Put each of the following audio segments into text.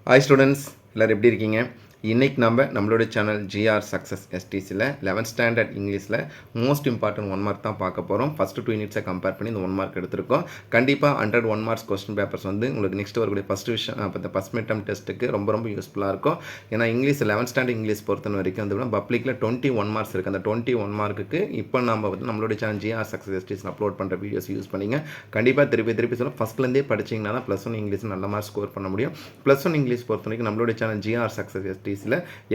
Hi students, எல்லோரும் எப்படி இருக்கீங்க? இன்றைக்கி நம்மளோட சேனல் ஜிஆர் சக்ஸஸ் எஸ்டிஸில் 11th ஸ்டாண்டர்ட் இங்கிலீஷில் மோஸ்ட் இம்பார்ட்டன்ட் 1 மார்க் தான் பார்க்க போகிறோம். ஃபஸ்ட்டு 2 யூனிட்ஸை கம்பேர் பண்ணி இந்த 1 மார்க் எடுத்திருக்கோம். கண்டிப்பாக 100 1 மார்க்ஸ் கொஸ்டின் பேப்பர்ஸ் வந்து உங்களுக்கு நெக்ஸ்ட் வரக்கூடிய ஃபஸ்ட் மிட் டர்ம் டெஸ்ட்டுக்கு ரொம்ப யூஸ்ஃபுல்லாக இருக்கும். ஏன்னா இங்கிலீஷ் 11th ஸ்டாண்டர்ட் இங்கிலீஷ் பொறுத்த வரைக்கும் வந்து பப்ளிக்கில் 21 மார்க்ஸ் இருக்குது. அந்த 21 மார்க்குக்கு இப்போ நம்ம வந்து நம்மளோட சேனல் ஜிஆர் சக்ஸஸ் எஸ்டிஸில் அப்லோட் பண்ணுற வீடியோஸ் யூஸ் பண்ணிங்க. கண்டிப்பாக திருப்பி சொல்ல ஃபஸ்ட்லேருந்தே படிச்சிங்கன்னா தான் +1 இங்கிலீஷ் நல்ல மார்க் ஸ்கோர் பண்ண முடியும். +1 இங்கிலீஷ் பொறுத்த வரைக்கும் நம்மளோட சேனல் ஜிஆர் சக்ஸஸ் எஸ்டிஸில்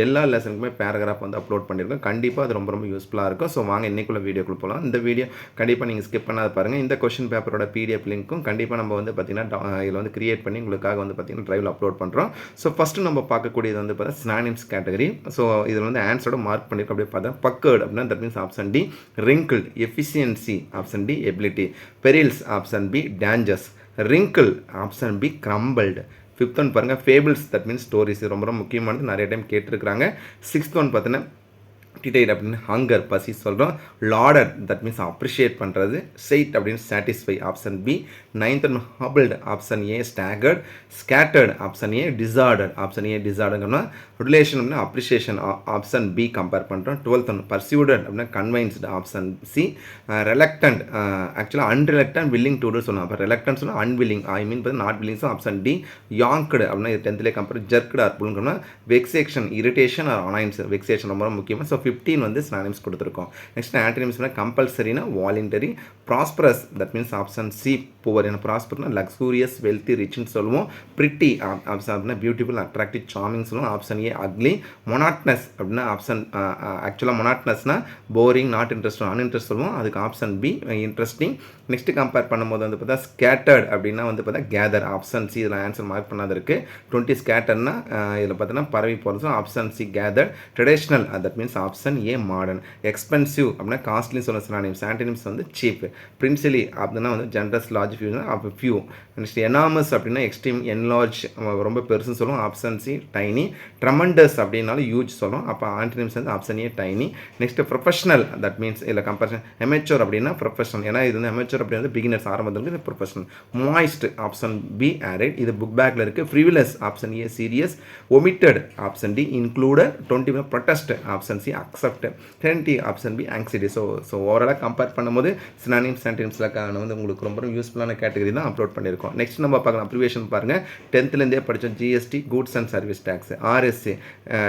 எல்லா லெசனுக்குமே பேராகிராஃப் வந்து அப்லோட் பண்ணியிருக்கோம். கண்டிப்பாக அது ரொம்ப யூஸ்ஃபுல்லாக இருக்கும். ஸோ வாங்க இன்னைக்குள்ள வீடியோக்குள்ள போகலாம். இந்த வீடியோ கண்டிப்பாக நீங்கள் ஸ்கிப் பண்ணாத பாருங்கள். இந்த கொஸ்டின் பேப்பரோட PDF லிங்க்கும் கண்டிப்பாக நம்ம வந்து பார்த்திங்கன்னா இதில் வந்து கிரியேட் பண்ணி உங்களுக்காக வந்து பார்த்திங்கன்னா ட்ரைவில் அப்லோட் பண்ணுறோம். ஸோ ஃபஸ்ட்டு நம்ம பார்க்கக்கூடியது வந்து பார்த்தா சினானிம்ஸ் கேட்டகரி. ஸோ இதில் வந்து ஆன்சரோட மார்க் பண்ணியிருக்கோம். அப்படியே பார்த்தா பக்கர்டு அப்படின்னா that means option D. Wrinkle efficiency option D. Ability. Perils option B. Dangers. Wrinkle option B. Crumbled. 5th one பாருங்கள் ஃபேபிள்ஸ் தட் மீன்ஸ் ஸ்டோரிஸ். ரொம்ப முக்கியமானது, நிறைய டைம் கேட்டிருக்கிறாங்க. 6th ஒன் பார்த்தீங்கன்னா டிடைட் அப்படின்னு ஹங்கர் பசி சொல்கிறோம். லாடட் தட் மீன்ஸ் அப்ரிஷியேட் பண்ணுறது. சைட் அப்படின்னு satisfy option B. 9th one hobbled option A. Staggered. Scattered option A. Disorder option A. டிசார்டர்னா ரிலேஷன் அப்படின்னா அப்ரிஷியேஷன் ஆப்ஷன் பி கம்பேர் பண்ணுறோம். 12th ஒன் பர்சியூடட் அப்படின்னா கன்வைன்ஸ்டு ஆப்ஷன் சி. ரெலக்டன்ட் ஆக்சுவலாக அன்ரிலக்டன்ட் வில்லிங் டு டூ சொல்லலாம். அப்போ reluctant சொன்னால் unwilling, I mean not willing option D. Yanked அப்படின்னா இது 10th கம்பேர். ஜர்க்டு அர்புல்னா vexation irritation or annoyance. Vexation ரொம்ப முக்கியமாக. ஸோ 15 வந்து சினானிம்ஸ் கொடுத்துருக்கோம். நெக்ஸ்ட் ஆன்டனிம்ஸ்னா கம்பல்சரினா voluntary. Prosperous that means option C. Poor. ஏன்னா ப்ராஸ்பர்னா லக்ஸூரியஸ் வெல்த்தி ரிச்னு சொல்லுவோம். பிரிட்டி ஆப்ஷன் அப்படின்னா பியூட்டிஃபுல் அட்ராக்டிவ் சார்மிங் சொல்லுவோம். Option A. அக்லி. மொனாட்னஸ் அப்படின்னா ஆப்ஷன் ஆக்சுவலாக மொனாட்னஸ்னா போரிங் நாட் இன்ட்ரெஸ்ட் அன்இன்ட்ரெஸ்ட் சொல்லுவோம். அதுக்கு option B interesting. Next compare பண்ணும்போது வந்து பார்த்தா ஸ்கேட்டர்ட் அப்படின்னா வந்து பார்த்தா கேதர் ஆப்ஷன் சி. இதில் ஆன்சர் மார்க் பண்ணாத இருக்குது. 20 ஸ்கேட்டர்னா இதில் பார்த்தீங்கன்னா பரவி போகிறது. Option C gather. Traditional that means option A. Modern. Expensive அப்படின்னா காஸ்ட்லி சொல்ல சினானிம்ஸ். ஆன்டனிம்ஸ் வந்து சீப். பிரின்சிலி அப்படின்னா வந்து generous large few. Next enormous அப்படின்னா எக்ஸ்ட்ரீம் என்லார்ஜ் ரொம்ப பெருசுன்னு சொல்லுவோம். Option C. டைனி. ட்ரமண்டஸ் அப்படின்னாலும் யூஜ் சொல்லுவோம். அப்போ ஆன்டனிம்ஸ் வந்து option A. Tiny. Next professional that means இல்லை கம்பேரிசன். எமெச்சோர் அப்படின்னா ப்ரொஃபஷனல். ஏன்னா இது வந்து எமெச்சோர் அப்படி வந்து பிகினர்ஸ் ஆரம்பத்தில் இது professional. Moist option B. Arid. இது புக் பேக்கில் இருக்குது. Frivolous option A. Serious. Omitted option D. Included. 20 protest option C. Accept. 10 option B. Anxiety. So ஓவராலாக கம்பேர் பண்ணும்போது சினானிம்ஸ் ஆன்டனிம்ஸில் வந்து உங்களுக்கு ரொம்ப யூஸ்ஃபுல்லான கேட்டகரி தான் அப்லோட் பண்ணியிருக்கோம். நெக்ஸ்ட் நம்ம பார்க்கலாம் அப்ரிவேஷன் பாருங்கள். 10th படித்தோம். GST goods and service tax. RSA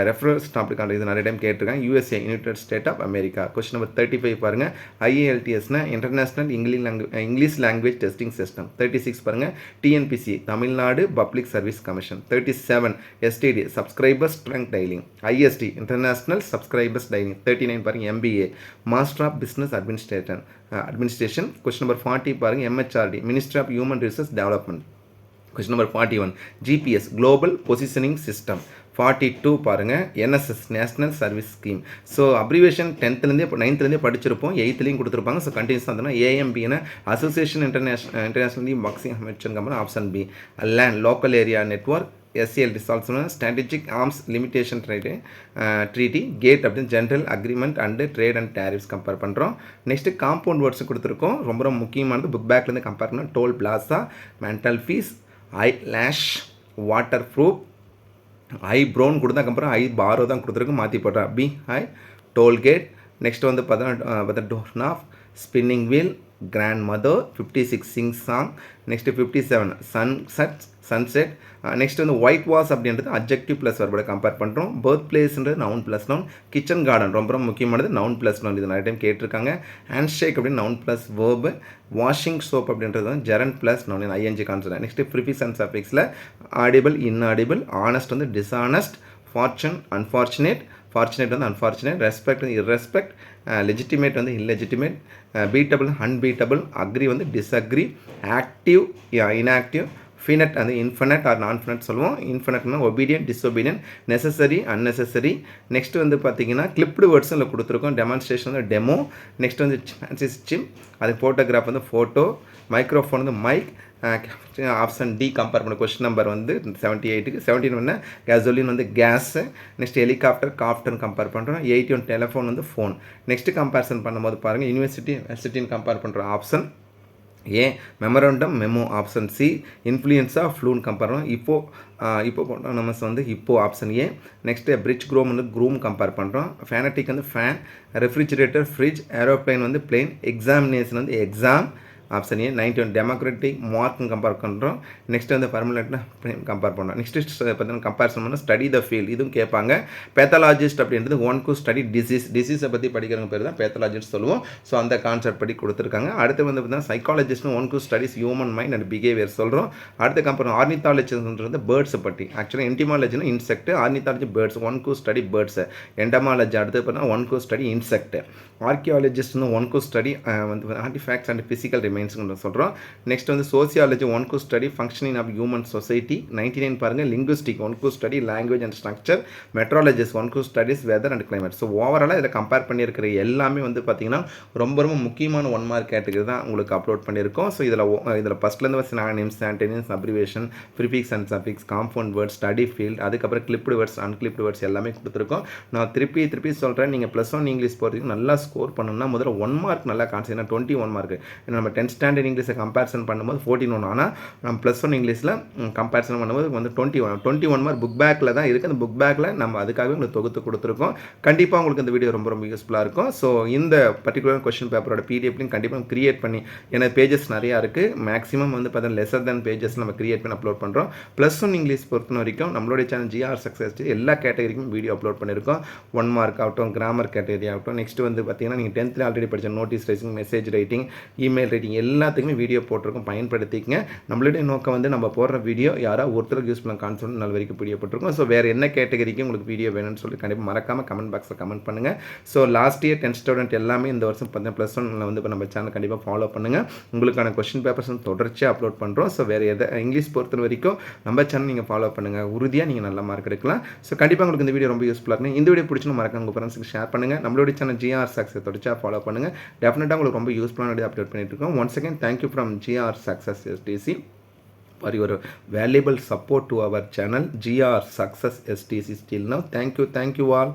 reference topic இது நிறைய டைம் கேட்டிருக்காங்க. USA United State of America. Question number 35 பாருங்கள். ஐஏஎல்டிஎஸ்னா international English language testing system. 36 பாருங்கள். TNPC Tamil Nadu public service commission. 37 STD subscribers trunk dialling. ISD international subscribers dialling. 39 பாருங்கள். MBA master of business administration. Question number 40 பாருங்கள். MHRD ministry of human resource development. Question number 41 GPS global positioning system. 42 பாருங்கள். NSS national service scheme. So abbreviation 9th படிச்சிருப்போம். 8th கொடுத்துருப்பாங்க. So continues வந்தோம்னா ஏஎம்பின்னா association internationally boxing American company. Option B. LAN local area network. SAL ரிசால்வ்ஸ்னா strategic arms limitation treaty. GATT அப்படின்னு general agreement and trade and tariffs compare பண்ணுறோம். Next compound words கொடுத்துருக்கோம். ரொம்ப முக்கியமானது புக் பேக்லேருந்து கம்பேர் பண்ணால் toll plaza, mantelpiece, eyelash, waterproof, eyebrow கொடுத்தாக்கப்புறம் eyebrow தான் கொடுத்துருக்கு. மாற்றி போடுறா. பி ஐ டோல்கேட். நெக்ஸ்ட் வந்து பார்த்தா torn of spinning wheel. Grandmother. 56 singsong. Next 57 sunset. Next வந்து ஒயிட் வாஷ் அப்படின்றது அப்ஜெக்டிவ் ப்ளஸ் வர்போட கம்பேர் பண்ணுறோம். பர்த் பிளேஸ்ன்றது noun plus noun. Kitchen garden ரொம்ப முக்கியமானது நவுன் ப்ளஸ் நவுன். இது நிறைய டைம் கேட்டிருக்காங்க. ஹேண்ட் ஷேக் அப்படின்னு noun plus verb. Washing soap அப்படின்றது வந்து gerund plus noun ING concept. Next prefix சஃபிக்ஸில் ஆடிபிள் இன்ஆடிபிள். ஆனஸ்ட் வந்து டிஸ்ஆனஸ்ட். Fortune unfortunate. ஃபார்ச்சுனேட் வந்து அன்ஃபார்ச்சுனேட். ரெஸ்பெக்ட் வந்து இர்ரெஸ்பெக்ட். லெஜிட்டிமேட் வந்து இல்லெஜிட்டிமேட். Beatable unbeatable. அக்ரி வந்து டிஸ்அக்ரி. Active inactive. ஃபினட் வந்து infinite or non finite சொல்லுவோம். இன்ஃபினட்னா obedient disobedient. Necessary unnecessary. Next வந்து பார்த்தீங்கன்னா கிளிப்டு வேர்ட்ஸும் இல்லை கொடுத்துருக்கோம். டெமான்ஸ்ட்ரேஷன் வந்து டெமோ. நெக்ஸ்ட் வந்து சிம். அது ஃபோட்டோகிராஃப் வந்து ஃபோட்டோ. மைக்ரோஃபோன் வந்து மைக். ஆப்ஷன் டி கம்பேர் பண்ண. கொஸ்டின் நம்பர் வந்து 78க்கு 17 வந்து கேசோலின் வந்து கேஸு. நெக்ஸ்ட் ஹெலிகாப்டர் காப்டர்னு கம்பேர் பண்ணுறோம். 81 டெலிஃபோன் வந்து ஃபோன். நெக்ஸ்ட் கம்பேரிசன் பண்ணும்போது பாருங்கள் யூனிவர்சிட்டின்னு கம்பேர் பண்ணுறோம். Option A memorandum memo option C influenza ஃப்ளூன் கம்பேர் பண்ணோம் இப்போ நம்ம வந்து இப்போ option A next bridegroom வந்து க்ரூம் கம்பேர் பண்ணுறோம் ஃபேனட்டிக் வந்து ஃபேன் ரெஃப்ரிஜிரேட்டர் ஃப்ரிட்ஜ் ஏரோப்ளைன் வந்து பிளேன் எக்ஸாமினேஷன் வந்து exam option A 91 democratic மார்க்னு compare பண்ணுறோம் நெக்ஸ்ட் வந்து பர்மனெண்ட்னா கம்பேர் பண்ணுறோம் நெக்ஸ்ட் பார்த்தீங்கன்னா கம்பேரிசன் பண்ணால் ஸ்டடி த ஃபீல்ட் இதுவும் கேட்பாங்க பேத்தாலஜிஸ்ட் அப்படின்றது ஒன் கு ஸ்டடி டிசீஸை பற்றி படிக்கிறவங்க பேர் தான் பேத்தாலஜிஸ்ட் சொல்லுவோம் ஸோ அந்த கான்செப்ட் படி கொடுத்துருக்காங்க அடுத்து வந்து பார்த்தீங்கன்னா சைக்காலஜிஸ்ட்னு one who studies human mind and behaviour சொல்கிறோம் அடுத்து கம்பேர் ஆர்னித்தாலஜின்றது பேர்ட்ஸை பற்றி ஆக்சுவலாக என்டிமாலஜினா insect ornithology birds one who study birds entomology அடுத்து பார்த்தீங்கன்னா ஒன் கு ஸ்டடி இன்செக்ட் ஆர்கியாலஜிஸ்ட்னு ஒன் கு ஸ்டடி வந்து ஆர்டிஃபேக்ட்ஸ் அண்ட் ஃபிசிக்கல் ரிமைன்ஸ்னு சொல்கிறோம் நெக்ஸ்ட் வந்து sociology one who study functioning of human society 99 பாருங்கள் linguistic one who study language and structure meteorologist one who studies weather and climate so ஓவராலாக இதில் compare பண்ணியிருக்கிற எல்லாமே வந்து பார்த்திங்கன்னா ரொம்ப முக்கியமான 1 மார்க் கேட்டகரி தான் உங்களுக்கு அப்லோட் பண்ணியிருக்கோம் ஸோ இதில் ஃபஸ்ட்லேருந்து வச்சு names antonyms abbreviation prefix and suffix compound words study field அதுக்கப்புறம் கிளிப்டு வேர்ட்ஸ் அன்கிளிப்டு வேர்ட்ஸ் எல்லாமே கொடுத்துருக்கோம் நான் திருப்பி சொல்கிறேன் நீங்கள் +1 இங்கிலீஷ் போகிறதுக்கு நல்லா ஸ்கோர் பண்ணணும்னா முதல்ல 1 மார்க் நல்லா கான்சென்ட் 21 மார்க் நம்ம 10th ஸ்டாண்டர்ட் இங்கிலீஷை கம்பேரிசன் பண்ணும்போது 14 ஆனால் நம்ம +1 இங்கிலீஷில் கம்பேரிசன் பண்ணும்போது வந்து 21 மார்க் புக் பேக்கில் தான் இருக்குது அந்த புக் பேக்கில் நம்ம அதுக்காகவே உங்களுக்கு தொகுத்து கொடுத்துருக்கோம் கண்டிப்பாக உங்களுக்கு இந்த வீடியோ ரொம்ப யூஸ்ஃபுல்லாக இருக்கும் ஸோ இந்த பர்டிகுலர் கொஸ்டின் பேப்பரோட பிடிஎஃப்லையும் கண்டிப்பாக கிரியேட் பண்ணி ஏன்னா பேஜஸ் நிறையா இருக்குது மேக்ஸிமம் வந்து பார்த்தீங்கன்னா லெஸர் தென் பேஜஸ் நம்ம கிரியேட் பண்ணி அப்லோட் பண்ணுறோம் +1 இங்கிலீஷ் பொறுத்த வரைக்கும் நம்மளுடைய சேனல் ஜிஆர் சக்ஸஸ் எல்லா கேட்டகரிக்கும் வீடியோ அப்லோட் பண்ணியிருக்கோம் 1 மார்க் ஆகட்டும் கிராமர் கேட்டகரி ஆகட்டும் நெக்ஸ்ட் வந்து பார்த்தீங்கன்னா நீங்கள் 10th ஆல்ரெடி படித்த notice writing message writing email writing எல்லாத்துக்குமே வீடியோ போட்டிருக்கோம் பயன்படுத்திக்கங்க நம்மளுடைய நோக்கம் வந்து நம்ம போடுற வீடியோ யாராவது ஒருத்தருக்கு யூஸ் பண்ண கான்செப்ட் நல்ல வரைக்கும் வீடியோ போட்டிருக்கோம் ஸோ வேறு என்ன கேட்டகரிக்கு உங்களுக்கு வீடியோ வேணும்னு சொல்லி கண்டிப்பாக மறக்காமல் கமெண்ட் பாக்ஸில் கமெண்ட் பண்ணுங்கள் so last year 10th student எல்லாமே இந்த வருஷம் பார்த்தீங்கன்னா +1 வந்து இப்போ நம்ம சேனல் கண்டிப்பாக ஃபாலோ பண்ணுங்கள் உங்களுக்கான கொஸ்டின் பேப்பர்ஸ் தொடர்ச்சியாக அப்லோட் பண்ணுறோம் ஸோ வேறு இங்கிலீஷ் பொறுத்த வரைக்கும் நம்ம சேனல் நீங்கள் ஃபாலோ பண்ணுங்கள் உறுதியாக நீங்கள் நல்ல மார்க் எடுக்கலாம் ஸோ கண்டிப்பாக உங்களுக்கு இந்த வீடியோ ரொம்ப யூஸ்ஃபுல்லாக இருக்கும் இந்த வீடியோ பிடிச்சணும் மறக்காம உங்கள் ஃப்ரெண்ட்ஸுக்கு ஷேர் பண்ணுங்கள் நம்மளுடைய சேனல் ஜிஆர் சக்ஸஸ் தொடர்ச்சியாக ஃபாலோ பண்ணுங்கள் டெஃபினட்டாக உங்களுக்கு ரொம்ப யூஸ்ஃபுல்லான வீடியோ அப்லோட் பண்ணிட்டு இருக்கோம் once again thank you from GR Success STC for your valuable support to our channel GR Success STC. Still now, thank you all.